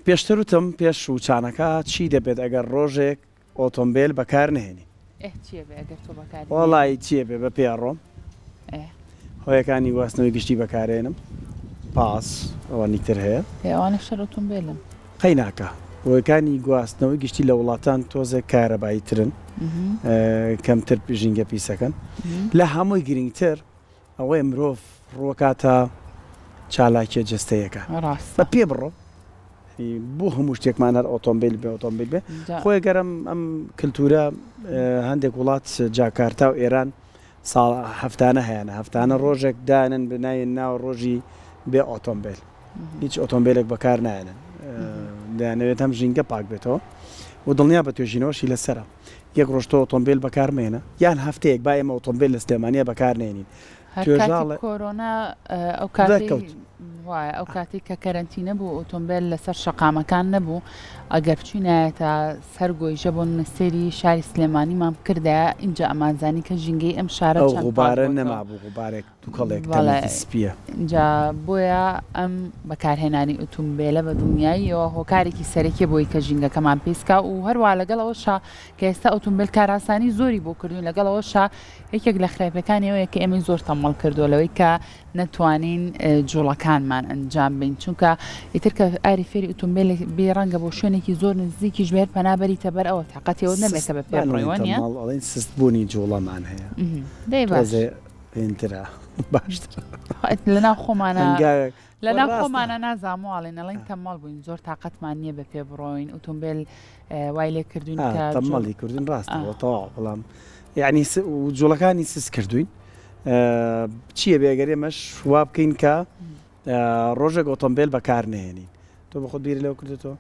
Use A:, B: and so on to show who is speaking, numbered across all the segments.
A: پێشتر وتم پێش وچانەکە چی دەبێت ئەگەر ڕۆژێک ئۆتۆمبیل بەکار نهێنی وڵی چیە بێ بە پێڕۆم هۆیەکانی گواستنەوەی گشتی بەکارێنم پاس ئەوە نیتر هەیە
B: ئەوانە شەر ئۆتۆمبیلن
A: قەی ناکە هۆیەکانی گواستنەوەی گشتی لە وڵاتان تۆزێک کارەبایی ترن کەمتر ژینگە پیسەکەن لە هەمووی گرنگتر ئەوەی مرۆڤ ڕۆکاتە چالاکیە جستەیەەکە بە پێ بڕۆ بۆ هەموو شتێکمان هەر ئۆتۆمبیل بێ ئۆتۆمبیل بێ خۆی گەرم ئەم کللتورە هەندێک وڵات جاکارتا و ئێران ساڵ هەفتانە هەیەە هەفتانە ڕۆژێک دانن بنایەن ناو ڕۆژی بێ ئۆتۆمبیل هیچ ئۆتۆمبیلێک بەکار نایەنن دەیانەوێت هەم ژینگە پاک بێتەوە و دڵنیا بە توێژینەوەشی لەسرە یەک ڕۆژتۆ ئۆتۆمبیل بەکارمێنە یان هەفتەیەک با ئێمە ئۆتۆمبیل لە سلێمانیە بەکارنێنین
B: کۆرۆنا ئەو کاتێک وایە ئەو کاتی کە کەرەنتینە بوو ئۆتۆمبیل لەسەر شەقامەکان نەبوو ئەگەر بچینایەتە سەرگۆیژە بۆ نسێری شاری سلێمانی مام کردایە اینجا ئەمانزانی کە ژینگەی ئەم شارە
A: غوبارە نەمابوو غوبارێک دووکەڵێک سپیە
B: اینجا بۆیە ئەم بەکارهێنانی ئۆتۆمبیلە بە دنیاییەوە هۆکارێکی سەرەکی بۆی کە ژینگەکەمان پێسکا و هەروە لەگەڵەوەشا کە ئێستا ئۆتۆمبیل کاراسانی زۆری بۆ کردوین لەگەڵەوەشا یەکێک لە خراپەکانیەوەیە کە ئێمە زۆر تەمەڵ کردووەلەوەی کە نەتوانین جوڵەکانمان ئەنجام بین چونکە ئیتر کە ئاری فێری ئۆتۆمبیل بێ ڕەنگە بۆ شوێنێکی زۆر نزیکی ژمێر پەنابەریتە بەر ئەوە تاقەتەوە نەبێتە بە پێڕۆیوانە
A: سست بوونی جوڵەمان هەیە پێنترا باشتر
B: لەناو خۆمانە لەناو خۆمانە نازانواڵێن ئەڵین تەمەڵ بووین زۆر تااقەتمان نییە بە پێ بڕۆین ئۆتۆمبیل وای لێ کردوین
A: تەمەڵی کردین ڕاستەوە تەواو بەڵام یعنی جوڵەکانی سس کردوین چییە بێگەرێمەش وا بکەین کە ڕۆژێک ئۆتۆمبیل بەکار نهێنین تۆ بە خۆت بیری لەو کردێتەوە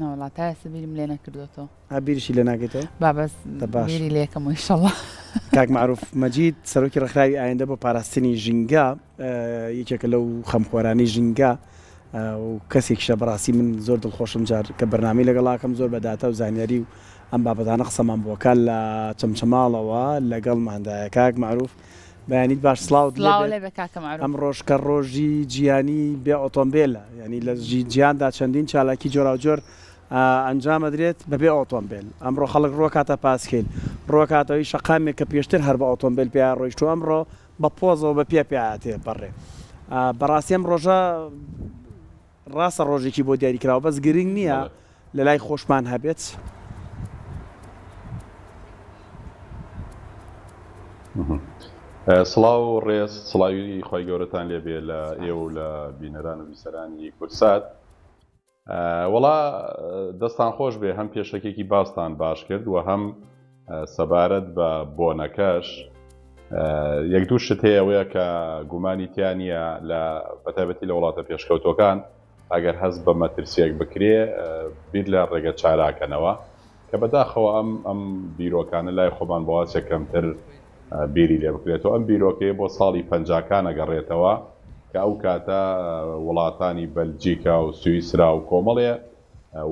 B: ناوڵاتە بیرم لێ نەکردوێتەوە
A: بیریشی لێ ناگێتەوە
B: بابەس بیری لێکم ئینشەڵڵا
A: کاک معروف مەجید سەرۆکی ڕێکخراوی ئایندە بۆ پاراستنی ژینگە یەکێکە لەو خەمخۆرانی ژینگە و کەسێکشە بەڕاستی من زۆر دڵخۆشم جار کە بەرنامەی لەگەڵاکەم زۆر بەداتە و زانیاری و ئەم بابەتانە قسەمان بۆکە لە چەمچەماڵەوە لەگەڵ ماندایە کاک معروف بەیانیت باش سڵاوت ئەم ڕۆژکە ڕۆژی جیانی بێ ئۆتۆمبیلە ینی لە جیاندا چەندین چالاکی جۆرا جۆر ئەنجامەدرێت بەبێ ئۆتۆمبیل ئەمڕۆ خەڵک ڕۆکاتە پاسکیل ڕۆکاتەوەی شەقامێک کە پێشتر هەر بە ئۆتۆمبیل پێ ڕۆیشتو ئەمڕۆ بە پۆزەوە بە پێاتێ بەڕێ بەڕاستی ئەم ڕۆژە ڕاستە ڕۆژێکی بۆ دیاریکراوە بەس گرنگ نییە لە لای خۆشمان هەبێت
C: سڵاو و ڕێز سڵاوی خۆی گەورەتان لێبێ لە ئێوە لە بینەران و بیسەرانی کورسات وەڵا دەستان خۆش بێ هەم پێشەکێکی باستان باش کرد و هەم سەبارەت بە بۆنەکەش یەک دوو شت هەیە ئەوەیە کە گومانی تیانە لە بەتایبەتی لە وڵاتە پێشکەوتەکان ئەگەر هەست بە مەترسیەک بکرێ بیر لە ڕێگە چاراکەنەوە کە بەداخەوە ئەم بیرۆکانە لای خۆمان بەواچە کەمتر بیری لێ بکرێتەوە ئەم بیرۆکەیە بۆ ساڵی پەنجاکان ئەگەڕێتەوە کە ئەو کاتە وڵاتانی بەلجیکا و سوئیسرا و کۆمەڵێ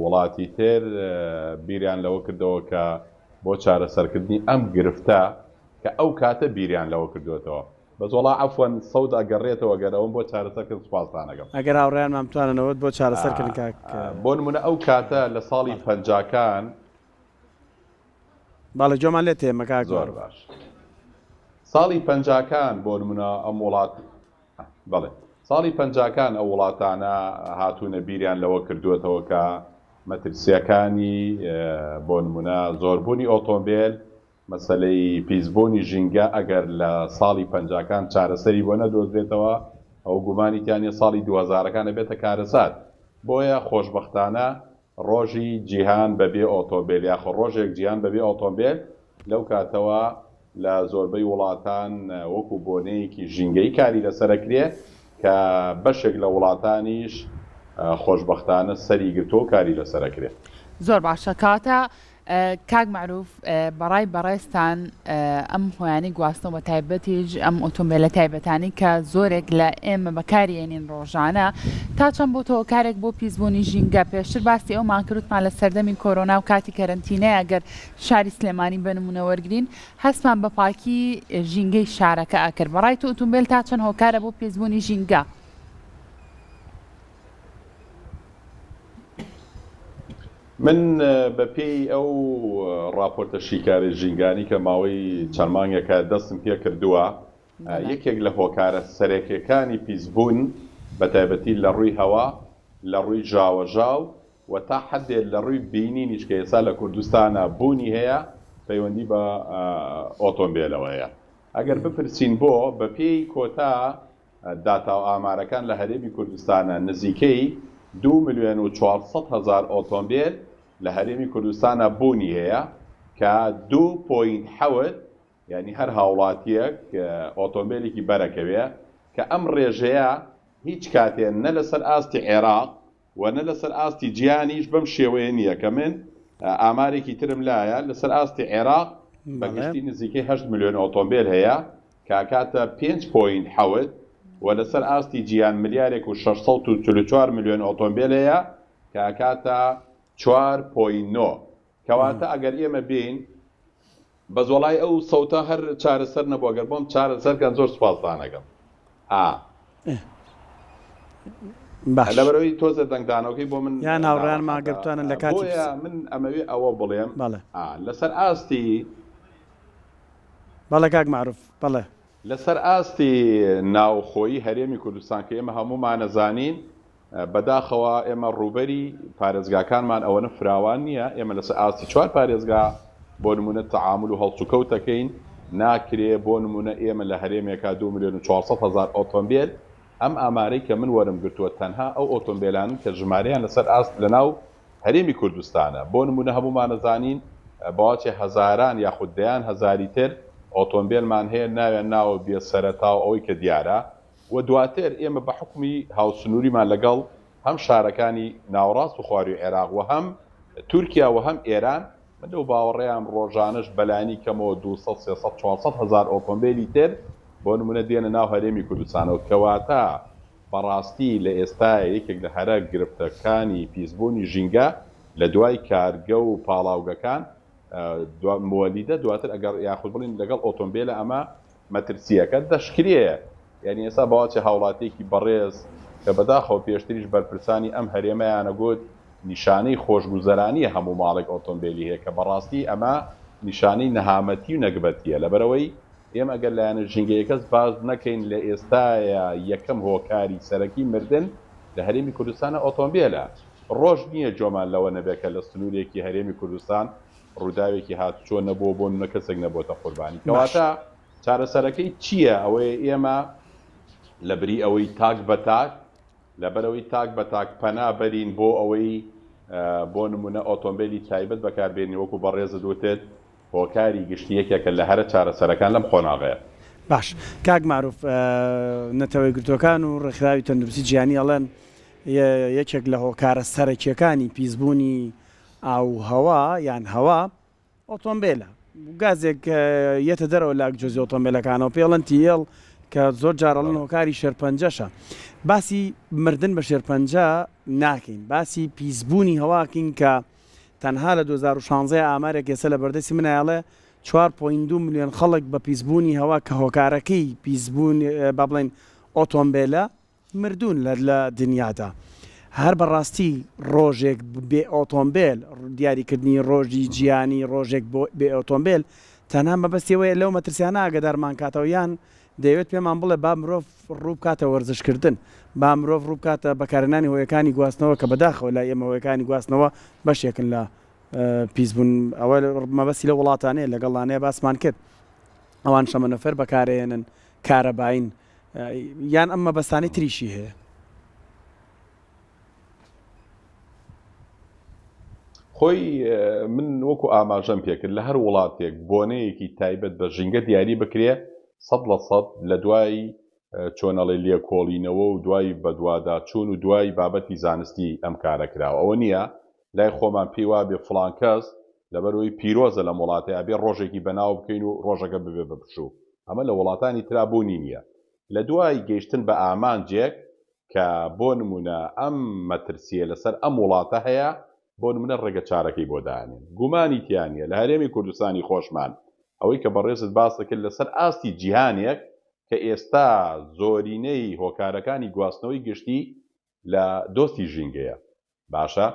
C: وڵاتی تر بیریان لەوە کردەوە کە بۆ چارەسەرکردنی ئەم گرفتە کە ئەو کاتە بیریان لەوە کردوێتەوە بەزۆڵا ئەفۆن سەود ئەگەڕێتەوە گەرەوەم بۆ چارەسەرکرد سوپاسدانەکەم
A: ئەگەر هاوڕێیانمان بتواننەوە بۆ چارەسەرکردن کاک
C: بۆ نمونە ئەو کاتە لە ساڵی پەنجاکان
A: باڵە جۆمان لێ تێمە کاک
C: زۆر باش ساڵی پەنجاکان بۆ نمونە ئەم وڵات بەڵێ ساڵی پەنجاکان ئەو وڵاتانە هاتوونە بیریان لەوە کردوێتەوە کە مەترسیەکانی بۆ نمونە زۆربوونی ئۆتۆمبیل مەسەلەی پیسبوونی ژینگە ئەگەر لە ساڵی پەنجاکان چارەسەری بۆ نەدۆزرێتەوە ئەو گومانیتیانی ساڵی 2000ەکانە بێتە کارەسات بۆیە خۆشبەختانە ڕۆژی جیهان بەبێ ئۆتۆمبیل یاخۆ ڕۆژێک جیهان بەبێ ئۆتۆمبیل لەو کاتەوە لە زۆربەی وڵاتان وەکو بۆنەیەکی ژینگەی کاری لەسەرەکرێ کە بەشێک لە وڵاتانیش خۆشبەختانە سەری گرتۆ کاری لەسەرەکرێت
B: زۆر باشە کاتە کاک معروف بەڕای بەڕێستان ئەم هۆیانی گواستنەوە بە تایبەتیش ئەم ئۆتۆمبیلە تایبەتانی کە زۆرێک لە ئێمە بەکارێنین ڕۆژانە تا چەند بۆ تۆ کارێک بۆ پیسبوونی ژینگە پێشتر باسی ئەومان کردمان لە سەردەمی کۆرۆنا و کاتی کەرەنتینەیە ئەگەر شاری سلێمانی بنمونە وەرگرین هەستمان بە پاکی ژینگەی شارەکە ئەکرد بەڕای تۆ ئۆتۆمبیل تا چەند هۆکارە بۆ پیسبوونی ژینگە
C: من بەپێی ئەو راپۆرتە شیکاری ژینگانی کە ماوەی چەند مانگێکە دەستم پێ کردووە یەکێک لە هۆکارە سەرەکیەکانی پیسبوون بە تایبەتی لە ڕووی هەوا لە ڕووی ژاوەژاو و تا حدێک لە ڕووی بینینیش کە ئێستا لە کوردستانە بوونی هەیە پەیوەندی بە ئۆتۆمبیلەوە هەیە. ئەگەر بپرسین بۆ بەپێی کۆتا داتا و ئامارەکان لە هەرێمی کوردستانە نزیکەی 2,400,000 ئۆتۆمبیل لە هەرێمی کوردستانە بوونی هەیە کە 2.7 یعنی هەر هاوڵاتیەک ئۆتۆمبیلێکی بەرەکەوێ کە ئەم ڕێژەیە هیچ کاتێن نە لەسەر ئاستی عێراق و نە لەسەر ئاستی جیانیش بەم شێوەیە نییە کە من ئامارێکی ترم لایە لەسەر ئاستی عێراق بەگشتی نزیکەی 8 ملیۆن ئۆتۆمبیل هەیە کاکاتە 5.7 و لەسەر ئاستی جیان ملیارێک و 644 ملیۆن ئۆتۆمبیل هەیە کاکاتە 4.9 کەواتە ئەگەر ئێمە بین بە زۆڵای ئەو سەوتە هەر چارەسەر نەبووە گەر بۆم چارەسەرکەن زۆر سوپاسدانەکەم. لەبەرەوەی تۆزە دەنگدانەوەکەی بۆ من
A: یان هاوڕێیان ماگەرتوانن لە کاتی
C: من ئەمەوێ ئەوە بڵێم لەسەر ئاستی
A: بەڵێ کاک معروف بەڵێ
C: لەسەر ئاستی ناوخۆیی هەرێمی کوردستان کە ئێمە هەمومان نەزانین بەداخەوە ئێمە ڕووبەری پارێزگاکانمان ئەوەنە فراوان نییە. ئێمە لەسەر ئاستی 4 پارێزگا بۆ نمونە تەعامل و هەڵسوکەوتەکەین ناکرێ بۆ نمونە ئێمە لە هەرێمێکا 2,400,000 ئۆتۆمبیل ئەم ئامارەی کە من وەرم گرتووە تەنها ئەو ئۆتۆمبیلان کە ژمارەیان لەسەر ئاست لەناو هەرێمی کوردستانە بۆ نمونە هەمومان نەزانین بەواچێ هەزاران یاخود دەیان هەزاری تر ئۆتۆمبیلمان هەیە ناوێن ناوە بێسەرەتاو ئەوەی کە دیارە و دواتر ئێمە بە حکمی هاوسنووریمان لەگەڵ هەم شارەکانی ناوەڕاست و خواروی عێراق و هەم تورکیا و هەم ئێران من لەو باوەڕێیان ڕۆژانەش بەلانی کەمەوە 200-300-400,000 ئۆتۆمبیلی تر بۆ نمونە دێنە ناو هەرێمی کوردستانەوە کەواتە بەڕاستی لە ئێستا یەکێک لە هەرە گرفتەکانی پیسبوونی ژینگە لە دوای کارگە و پاڵاوگەکان مۆلیدە دواتر ئەگەر یاخود بڵین لەگەڵ ئۆتۆمبیلە ئەمە مەترسیەکە دەشکرێ یعنی ئێستا باوەچە هاوڵاتێکی بەڕێز کە بەداخەوە پێشتریش بەرپرسانی ئەم هەرێمەیانە گوت نیشانەی خۆشگوزەرانیە هەموو ماڵێک ئۆتۆمبیلی هەیە کە بەڕاستی ئەمە نیشانەی نەهامەتی و نەگبەتیە. لەبەرەوەی ئێمە ئەگەر لایەنە ژینگەیەکەس باز نەکەین لە ئێستاە یەکەم هۆکاری سەرەکی مردن لە هەرێمی کوردستانە ئۆتۆمبیلە ڕۆژ نییە جۆمان لەوە نەبێکە لە سنوورێکی هەرێمی کوردستان ڕووداوێکی هاتوچۆ نەبووە بۆ نە کەسێک نەبووتە قوربانی. کەواتە چارەسەرەکەی چییە؟ ئەوەیە ئێمە لەبری ئەوەی تاک بە تاک لەبەرەوەی تاک بە تاک پەنا بەرین بۆ ئەوەی بۆ نمونە ئۆتۆمبیلی تایبەت بەکاربێنی وەکو بەڕێزت وتێت هۆکاری گشتیەکێکە لە هەرە چارەسەرەکان لەم قۆناغەیە.
A: باش کاک معروف نەتەوەی گرتوەکان و ڕێکخراوی تەندروستی جیهانی ئەڵێن یەکێک لە هۆکارە سەرەکیەکانی پیسبوونی ئاو هەوا یان هەوا ئۆتۆمبیلە گازێک یەتە دەرەوە لاک جۆزی ئۆتۆمبیلەکانەوە پێڵەن تیێڵ کە زۆر جارەڵەن هۆکاری شێرپەنجەشە. باسی مردن بە شێرپەنجە ناکەین، باسی پیسبوونی هەواکەین کە تەنها لە 2016 ئامارێک ئێستا لە بەردەستی منایڵێ 4.2 ملیۆن خەڵک بە پیسبوونی هەوا کە هۆکارەکەی پیسبوون با بڵێن ئۆتۆمبیلە مردوون لە دنیادا. هەر بەڕاستی ڕۆژێک بێ ئۆتۆمبیل دیاریکردنی ڕۆژی جیانی ڕۆژێک بێ ئۆتۆمبیل تەنها مەبەستیەوەی لەو مەترسیانە ئاگادارمان کاتەوە یان دەیەوێت پێمان بڵێ با مرۆڤ ڕوو بکاتە وەرزشکردن، با مرۆڤ ڕوو بکاتە بەکارهێنانی هۆیەکانی گواستنەوە کە بەداخەوە لای ئێمە هۆیەکانی گواستنەوە بەشێکن لە پیسبوون. ئەوە مەبەستی لە وڵاتانەیە لەگەڵانەیە باسمان کرد ئەوان شەمەنەفەر بەکارهێنن کارەباین یان ئەم مەبەستانەی تریشی هەیە.
C: خۆی من وەکو ئاماژەم پێکرد لە هەر وڵاتێک بۆنەیەکی تایبەت بە ژینگە دیاری بکرێ 100% لە دوای چۆنەڵی لێکۆڵینەوە و دوای بەدواداچوون و دوای بابەتی زانستی ئەم کارە کراوە. ئەوە نییە لای خۆمان پێی وا بێ فڵان کەس لەبەرەوەی پیرۆزە لە وڵاتەیە بێ ڕۆژێکی بەناو بکەین و ڕۆژەکە ببێ بەپشوو. ئەمە لە وڵاتانی ترابوونی نییە. لە دوای گەیشتن بە ئامانجێک کە بۆ نمونە ئەم مەترسیە لەسەر ئەم وڵاتە هەیە بۆ نمونە ڕێگە چارەکەی بۆ دانێن گومانی تیانە لە هەرێمی کوردستانی خۆشمان ئەوەی کە بەڕێزت باس دەکرد لەسەر ئاستی جیهانێک کە ئێستا زۆرینەی هۆکارەکانی گواستنەوەی گشتی لە دۆستی ژینگەیە. باشە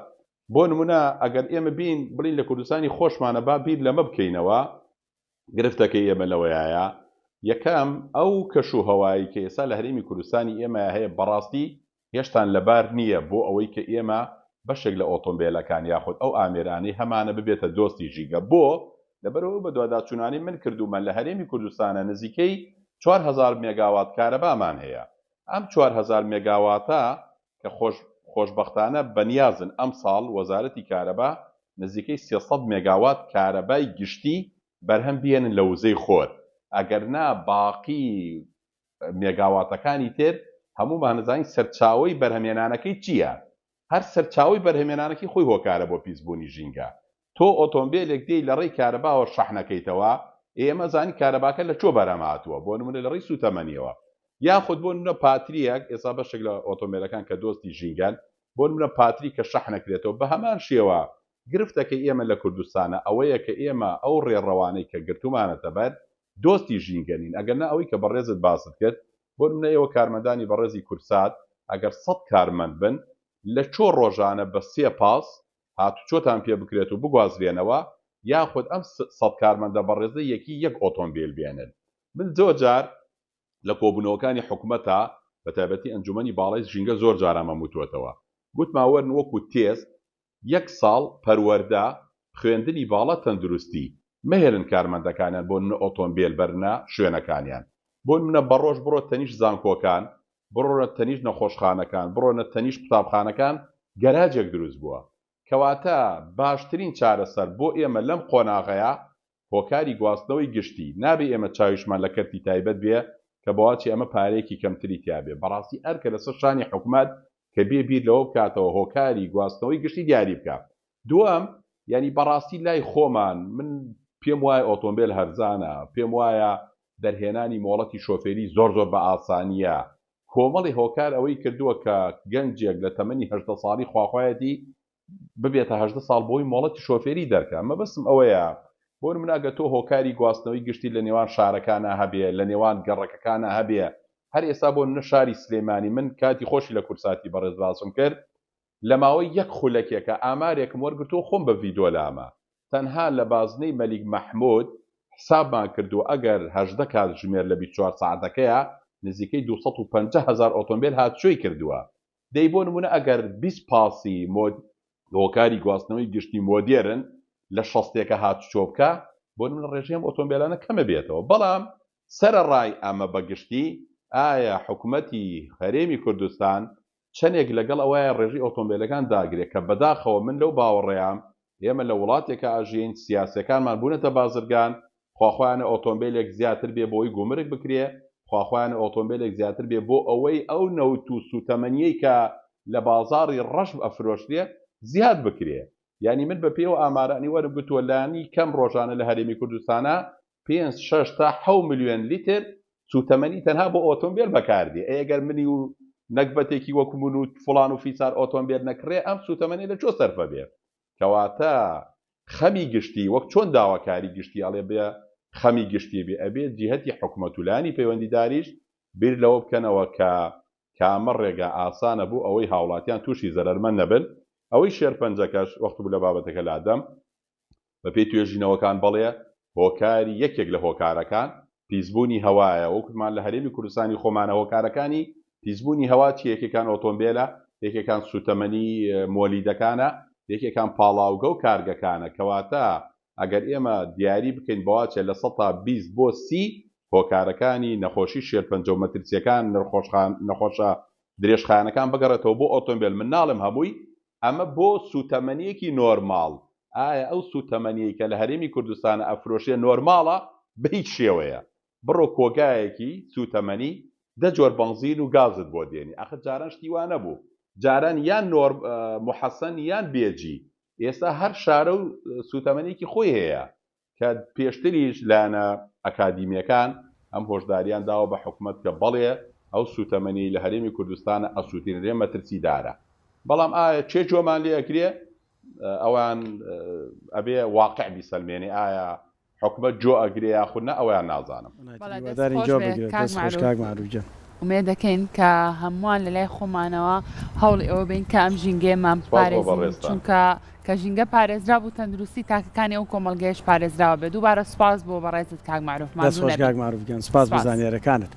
C: بۆ نمونە ئەگەر ئێمە بین بڵین لە کوردستانی خۆشمانە با بیر لەمە بکەینەوە گرفتەکەی ئێمە لەوەیە یەکەم ئەو کەشوهەوایی کە ئێستا لە هەرێمی کوردستانی ئێمە هەیە بەڕاستی هێشتان لەبار نییە بۆ ئەوەی کە ئێمە بەشێک لە ئۆتۆمبیلەکان یاخود ئەو ئامێرانەی هەمانە ببێتە دۆستی ژینگە بۆ لەبەرەوە بە دوواداچوونانی من کردومە لە هەرێمی کوردستانە نزیکەی 4000 مێگاوات کارەبامان هەیە ئەم 4000 مێگاواتە کە خۆشبەختانە بەنیازن ئەم ساڵ وەزارەتی کارەبا نزیکەی 300 مێگاوات کارەبای گشتی بەرهەم بێنن لە وزەی خۆر ئەگەرنا باقی مێگاواتەکانی تر هەموومان نزانین سەرچاوەی بەرهەمێنانەکەی چییە؟ هەر سەرچاوی بەرهەمێنانەکەی خۆی هۆکارە بۆ پیسبوونی ژینگە تۆ ئۆتۆمبیلێک دێی لە ڕێی کارەباوە شەحنەکەیتەوە ئێمە زانی کارەباکە لە چۆ بەرەمهاتووە بۆ نمونە لە ڕێی سوتەمەنیەوە یاخود بۆ نمونە پاتریەک ئێستا بەشێک لە ئۆتۆمبیلەکان کە دۆستی ژینگەن بۆ نمونە پاتری کە شەحنەکرێتەوە بە هەمان شێوە گرفتەکەی ئێمە لە کوردستانە ئەوەیە کە ئێمە ئەو ڕێڕەوانەی کە گرتومانەتە بەر دۆستی ژینگەنین ئەگەرنا ئەوەی کە بەڕێزت باست کرد بۆ نمونە ئێوە کارمەندانی بەڕێزی کورسات ئەگەر 100 کارمەند بن لە چۆ ڕۆژانە بە 3 پاس هاتوچۆتان پێ بکرێت و بگوازرێنەوە یاخود ئەم 100 کارمەندە بەڕێزە یەکی یەک ئۆتۆمبیل بێنن من زۆرجار لە کۆبوونەوەکانی حکوومەتە بە تایبەتی ئەنجومەنی باڵای ژینگە زۆر جارامە وتوەتەوە گوتماوەرن وەکو تێست 1 ساڵ پەروەردە خوێندنی باڵا تەندروستی مەهێرن کارمەندەکانیان بۆ منە ئۆتۆمبیل بەرنە شوێنەکانیان بۆ منە بەڕۆژ بڕۆ تەنیش زانکۆکان بڕۆنە تەنیش نەخۆشخانەکان بڕۆنە تەنیش قوتابخانەکان گەراجێک دروست بووە کەواتە باشترین چارەسەر بۆ ئێمە لەم قۆناغەیە هۆکاری گواستنەوەی گشتی نابێ ئێمە چاویشمان لە کەرتی تایبەت بێ کە بەواچی ئەمە پارەیەکی کەمتری تیابێ بەڕاستی ئەرکە لەسەر شانی حکوومەت کە بێ بیر لەوە بکاتەوە هۆکاری گواستنەوەی گشتی دیاری بکات دووەم یعنی بەڕاستی لای خۆمان من پێم وایە ئۆتۆمبیل هەرزانە پێم وایە دەرهێنانی مۆڵەتی شۆفێری زۆر بە ئاسانیە کۆمەڵی هۆکار ئەوەی کردووە کە گەنجێک لە تەمەنی 18 ساڵی خواخوایەتی ببێتە 18 ساڵ بۆی مۆڵەتی شۆفێری دەرکە مەبەستم ئەوەیە بۆ مناگە تۆ هۆکاری گواستنەوەی گشتی لە نێوان شارەکانە هەبێ لە نێوان گەڕەکەکانە هەبێ هەر ئێستا بۆ منە شاری سلێمانی من کاتی خۆشی لە کورساتی بەڕێز باسم کرد لە ماوەی یەک خولەکێکە ئامارێکم وەرگرتۆ خۆم بە ڤیدۆ لامە تەنها لە بازنەی مەلیک مەحموود حسابمان کردو ئەگەر 18 کات ژمێر لە 24 ساعتەکەیە نزیکەی 250,000 ئۆتۆمبیل هاتشۆی کردووە دەی بۆ نمونە ئەگەر 20 پاسی هۆکاری گواستنەوەی گشتی مۆدێرن لە شەستێکە هاتوچۆ بکە بۆ نمونە ڕێژەیەم ئۆتۆمبیلانە کەمە بێتەوە بەڵام سەرەڕای ئەمە بەگشتی ئایا حکوومەتی هەرێمی کوردستان چەندێک لەگەڵ ئەوەیە ڕێژی ئۆتۆمبیلەکان داگرێت کە بەداخەوە من لەو باوەڕێیام ئێمە لە وڵاتێکە ئاژین سیاسەکانمان بوونەتە بازرگان خواخوایانە ئۆتۆمبیلێک زیاتر بێ بۆی گومرگ بکرێ خواخوایانە ئۆتۆمبیلێک زیاتر بێ بۆ ئەوەی ئەو نەوت و سوتەمەنیەی کە لە بازاڕی ڕەش ئەفرۆشتێ زیاد بکرێ یعنی من بە پێوە ئامارانی وەرم گوتووە لانی کەم ڕۆژانە لە هەرێمی کوردستانە 5-6 تا 7 ملیۆن لیتر سوتەمەنی تەنها بۆ ئۆتۆمبیل بەکاردێ ئەگەر منی و نەکبەتێکی وەکو من و فڵان و فیسار ئۆتۆمبیل نەکڕێ ئەم سوتەمەنی لە چۆ سەرفە بێ کەواتە خەمی گشتی وەک چۆن داواکاری گشتی ئەڵێ بێ خەمی گشتی بێ ئەبێ جیهەتی حکوومەتولانی پەیوەندیداریش بیر لەوە بکەنەوە کە کامە ڕێگا ئاسانە بوو ئەوەی هاوڵاتیان تووشی زەرەرمەند نەبن ئەوەی شێرپەنجەکەش وەخت بوو لە بابەتەکە لادەم بە پێی توێژینەوەکان بڵێ هۆکاری یەکێک لە هۆکارەکان پیسبوونی هەوایە وەکومان لە هەرێمی کوردستانی خۆمانە هۆکارەکانی پیسبوونی هەوا چی یەکێکان ئۆتۆمبیلە یەکێکان سوتەمەنی مۆلیدەکانە یەکێکان پاڵاوگە و کارگەکانە کەواتە ئەگەر ئێمە دیاری بکەین بەواچێ لە 120 بۆ 30 هۆکارەکانی نەخۆشی شێرپەنجە و مەترسیەکان نەخۆشە درێژخانەکان بگەڕێتەوە بۆ ئۆتۆمبیل من ناڵم هەمووی ئەمە بۆ سوتەمەنیەکی نۆرماڵ ئایا ئەو سوتەمەنیەی کە لە هەرێمی کوردستانە ئەفرۆشیە نۆرماڵە بە هیچ شێوەیە بڕۆ کۆگایەکی سوتەمەنی 10 جۆر بەنزین و گازت بۆ دێنی ئەخە جاران شتی وانە بوو جاران یان محەسەن یان بێجی ئێستا هەر شارە و سوتەمەنیەکی خۆی هەیە کە پێشتریش لایەنە ئەکادیمیەکان ئەم هۆشداریان داوە بە حکوومەت کە بەڵێ ئەو سوتەمەنی لە هەرێمی کوردستانە ئەسووتێنرێ مەترسیدارە بەڵام ئایا چێ جۆمان لێ ئەکرێ ئەوان ئەبێ واقع بیسەلمێنێ ئایا حکومەت جۆ ئەگرێ یاخود نە ئەویان نازانم
A: دارین جۆ بگرێت دەست خۆش کاک ماروجە
B: ومێ دەکەین کە هەمووان لە لای خۆمانەوە هەوڵی ئەوە بین کە ئەم ژینگەیەمان پارێزین چونکە کە ژینگە پارێزرا بوو تەندروستی تاکەکانی ئەو کۆمەڵگەیەش پارێزراوە بێت دووبارە سوپاس بۆ بەڕێزت کاک معروف
A: دەست خۆش کاک معروف گیان سوپاس بە زانیاریەکانت.